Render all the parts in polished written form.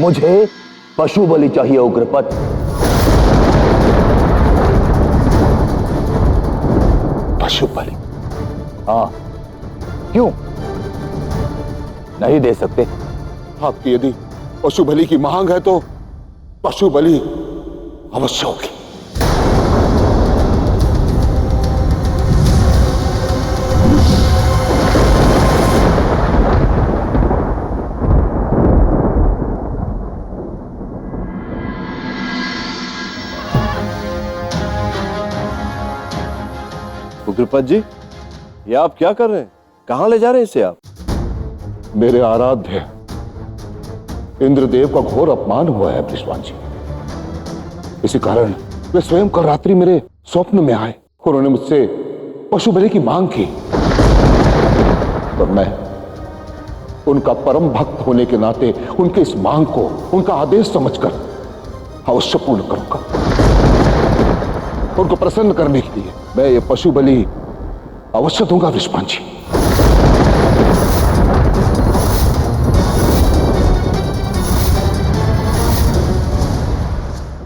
मुझे पशु बलि चाहिए उग्रपद। पशु बलि? हाँ, क्यों नहीं दे सकते? आपकी यदि पशु बलि की मांग है तो पशु बलि अवश्य होगी। उग्रपद जी, ये आप क्या कर रहे हैं? कहां ले जा रहे हैं इसे आप? मेरे आराध्य इंद्रदेव का घोर अपमान हुआ है बृषभान जी। इसी कारण वे स्वयं कल रात्रि मेरे स्वप्न में आए। उन्होंने मुझसे पशु बलि की मांग की और मैं उनका परम भक्त होने के नाते उनके इस मांग को उनका आदेश समझकर अवश्य पूर्ण करूंगा। उनको प्रसन्न करने के लिए मैं ये पशु बलि अवश्य दूंगा बृषभान जी।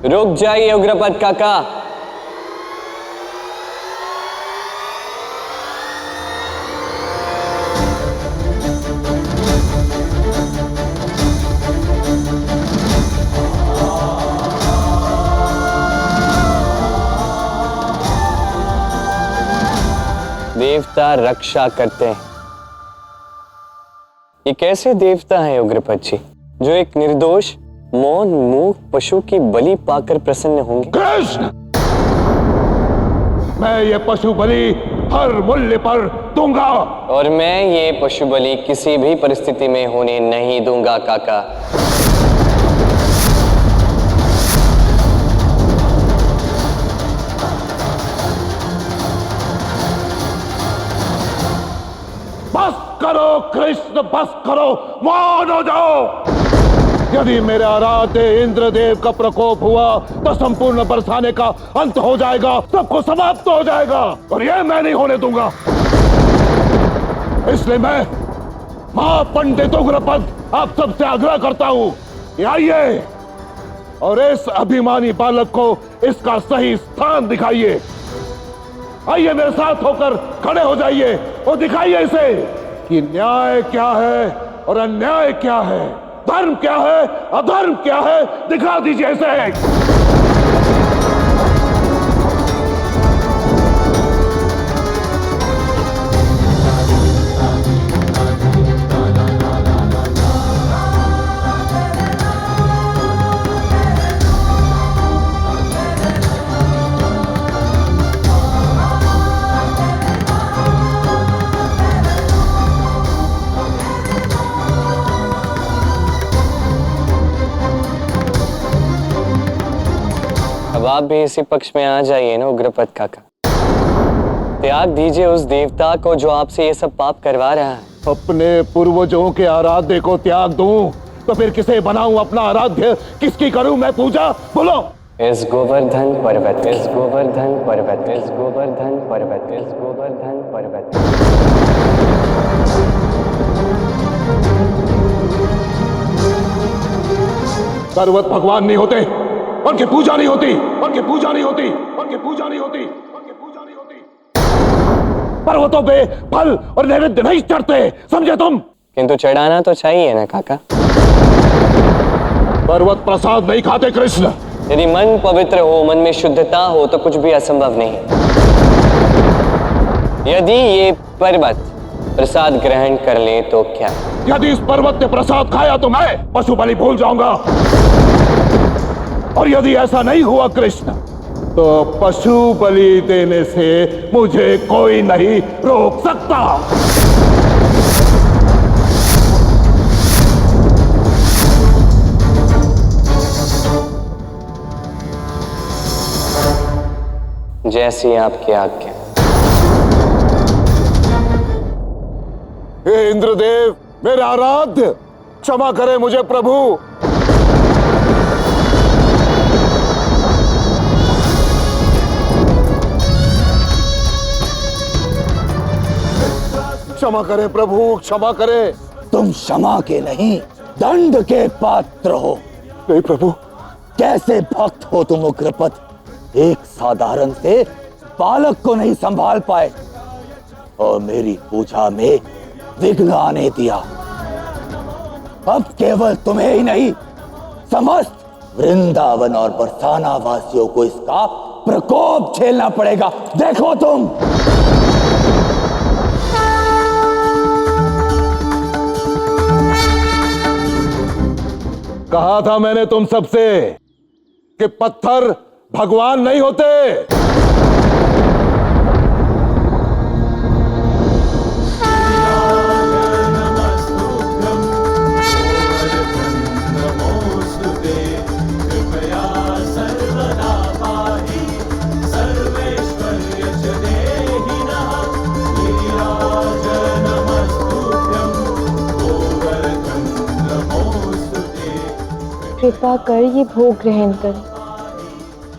रुक जाइए उग्रपद काका। देवता रक्षा करते हैं। ये कैसे देवता हैं उग्रपद जी जो एक निर्दोष मौन मूक पशु की बलि पाकर प्रसन्न होंगे? कृष्ण, मैं ये पशु बलि हर मूल्य पर दूंगा। और मैं ये पशु बलि किसी भी परिस्थिति में होने नहीं दूंगा काका। बस करो कृष्ण, बस करो, मौन हो जाओ। यदि मेरे आराध्य इंद्रदेव का प्रकोप हुआ तो संपूर्ण बरसाने का अंत हो जाएगा, सबको समाप्त हो जाएगा और यह मैं नहीं होने दूंगा। इसलिए मैं महापंडित उग्रपद आप सबसे आग्रह करता हूं कि आइए और इस अभिमानी बालक को इसका सही स्थान दिखाइए। आइए मेरे साथ होकर खड़े हो जाइए और दिखाइए इसे कि न्याय क्या है और अन्याय क्या है, धर्म क्या है, अधर्म क्या है, दिखा दीजिए इसे। अब आप भी इसी पक्ष में आ जाइए ना उग्रपद काका। त्याग दीजिए उस देवता को जो आपसे ये सब पाप करवा रहा है। अपने पूर्वजों के आराध्य को त्याग दूं तो फिर किसे बनाऊं अपना आराध्य? किसकी करूं मैं पूजा? बोलो। इस गोवर्धन पर्वत, इस गोवर्धन पर्वत, इस गोवर्धन पर्वत, इस गोवर्धन पर्वत। पर्वत भगवान नहीं होते, उनकी पूजा नहीं होती, उनकी पूजा नहीं होती, उनकी पूजा नहीं होती, उनकी पूजा नहीं होती। पर्वतों पे फल और नैवेद्य नहीं चढ़ते, समझे तुम? किंतु चढ़ाना तो चाहिए ना काका। पर्वत प्रसाद नहीं खाते कृष्ण। यदि मन पवित्र हो, मन में शुद्धता हो तो कुछ भी असंभव नहीं। यदि ये पर्वत प्रसाद ग्रहण कर ले तो क्या? यदि इस पर्वत ने प्रसाद खाया तो मैं पशु बलि भूल जाऊंगा, और यदि ऐसा नहीं हुआ कृष्ण तो पशु बलि देने से मुझे कोई नहीं रोक सकता। जैसी आपकी आज्ञा। हे इंद्रदेव, मेरे आराध्य, क्षमा करे मुझे प्रभु। क्षमा करे प्रभु, क्षमा करे। तुम क्षमा के नहीं दंड के पात्र हो। नहीं प्रभु। कैसे भक्त हो तुम उग्रपद, एक साधारण से बालक को नहीं संभाल पाए और मेरी पूजा में विघ्न आने दिया। अब केवल तुम्हें ही नहीं, समस्त वृंदावन और बरसाना वासियों को इसका प्रकोप झेलना पड़ेगा। देखो तुम। कहा था मैंने तुम सबसे कि पत्थर भगवान नहीं होते। कृपा कर ये भोग ग्रहण कर,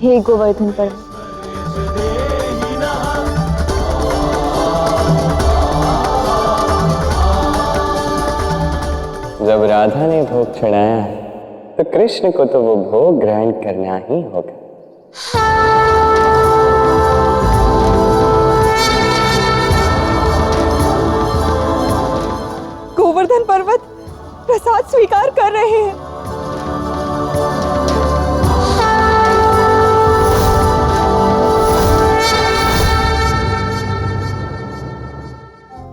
हे गोवर्धन पर्वत। जब राधा ने भोग चढ़ाया है तो कृष्ण को तो वो भोग ग्रहण करना ही होगा। गोवर्धन पर्वत प्रसाद स्वीकार कर रहे हैं।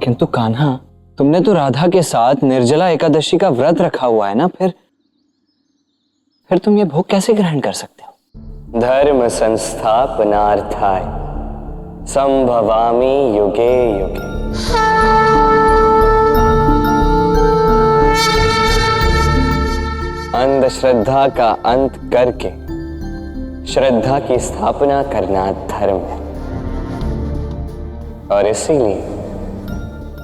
किंतु कान्हा, तुमने तो राधा के साथ निर्जला एकादशी का व्रत रखा हुआ है ना, फिर तुम ये भोग कैसे ग्रहण कर सकते हो? धर्म संस्थापनार्थाय संभवामि युगे युगे। अंधश्रद्धा का अंत करके श्रद्धा की स्थापना करना धर्म है, और इसीलिए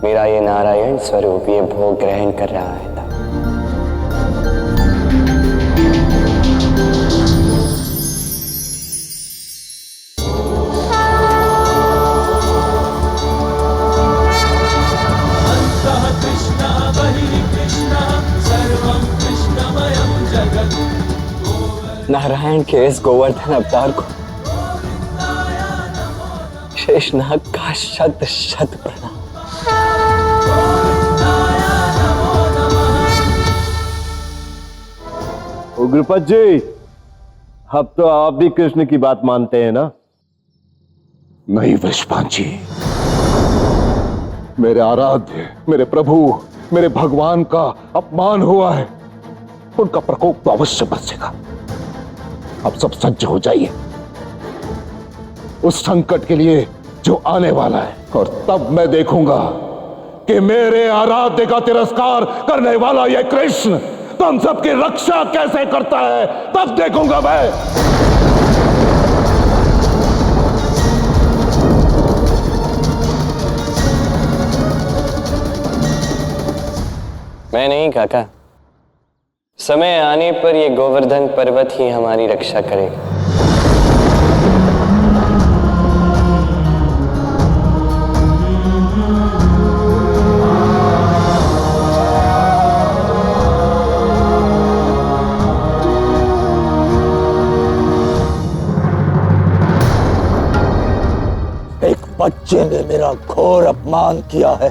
मेरा ये नारायण स्वरूप ये भोग ग्रहण कर रहा है। नारायण के इस गोवर्धन अवतार को शेषनाग का शत शत प्रणाम। उग्रपद जी, अब तो आप भी कृष्ण की बात मानते हैं ना? नहीं वृषभान जी, मेरे आराध्य, मेरे प्रभु, मेरे भगवान का अपमान हुआ है। उनका प्रकोप तो अवश्य बरसेगा। अब सब सज्ज हो जाइए उस संकट के लिए जो आने वाला है, और तब मैं देखूंगा कि मेरे आराध्य का तिरस्कार करने वाला यह कृष्ण तुम सबकी रक्षा कैसे करता है। तब देखूंगा मैं नहीं काका, समय आने पर ये गोवर्धन पर्वत ही हमारी रक्षा करेगा। एक बच्चे ने मेरा घोर अपमान किया है,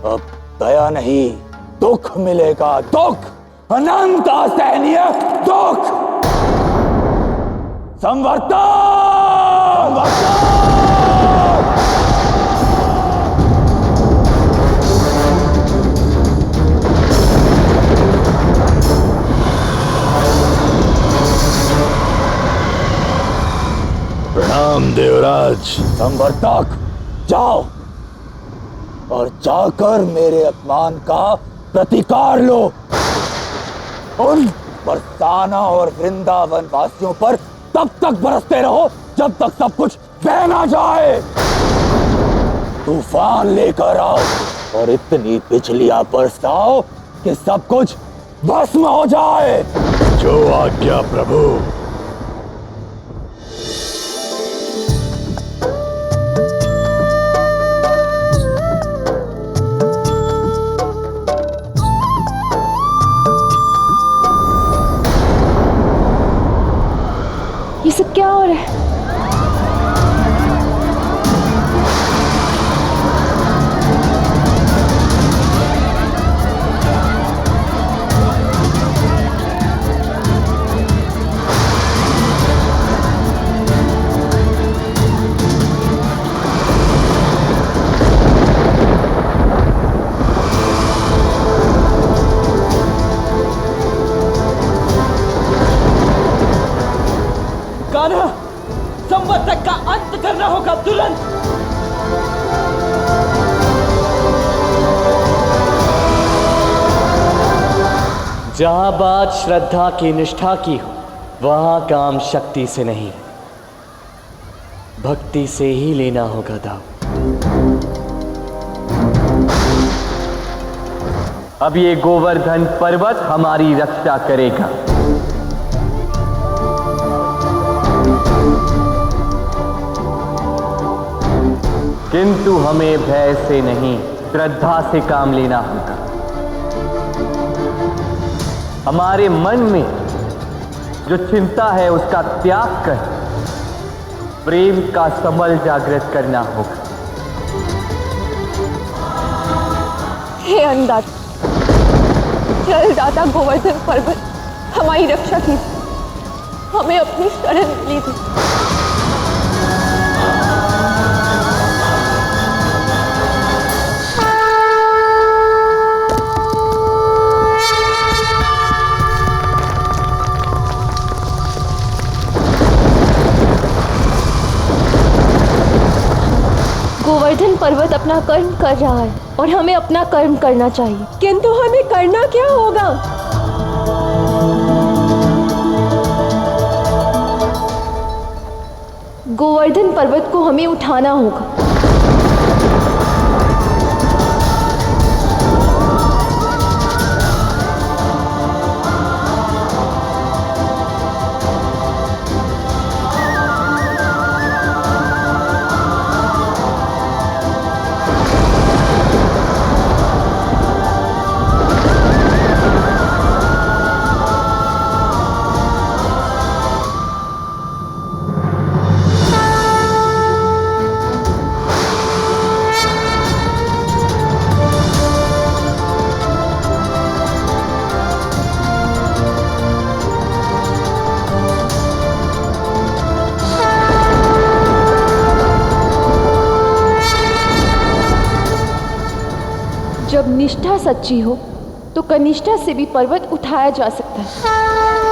अब दया नहीं दुख मिलेगा। दुख, अनंत असहनीय दुख। संवर्तन! प्रणाम देवराज। संवर्तक, जाओ और जाकर मेरे अपमान का प्रतिकार लो। उन बरसाना और वृंदावन वासियों पर तब तक बरसते रहो जब तक सब कुछ बह ना जाए। तूफान लेकर आओ और इतनी बिजलियां बरसाओ कि सब कुछ भस्म हो जाए। जो आज्ञा प्रभु। ये सब क्या हो रहा है? संवत्सर का अंत करना होगा तुरंत। जहां बात श्रद्धा की निष्ठा की हो वहां काम शक्ति से नहीं भक्ति से ही लेना होगा दाव। अब ये गोवर्धन पर्वत हमारी रक्षा करेगा। किंतु हमें भय से नहीं श्रद्धा से काम लेना होगा। हमारे मन में जो चिंता है उसका त्याग कर प्रेम का समल जागृत करना होगा। हे अन्नदाता, जलदाता गोवर्धन पर्वत हमारी रक्षा कीजिए, हमें अपनी शरण लीजिए। गोवर्धन पर्वत अपना कर्म कर रहा है और हमें अपना कर्म करना चाहिए, किंतु हमें करना क्या होगा? गोवर्धन पर्वत को हमें उठाना होगा। जब निष्ठा सच्ची हो तो कनिष्ठा से भी पर्वत उठाया जा सकता है।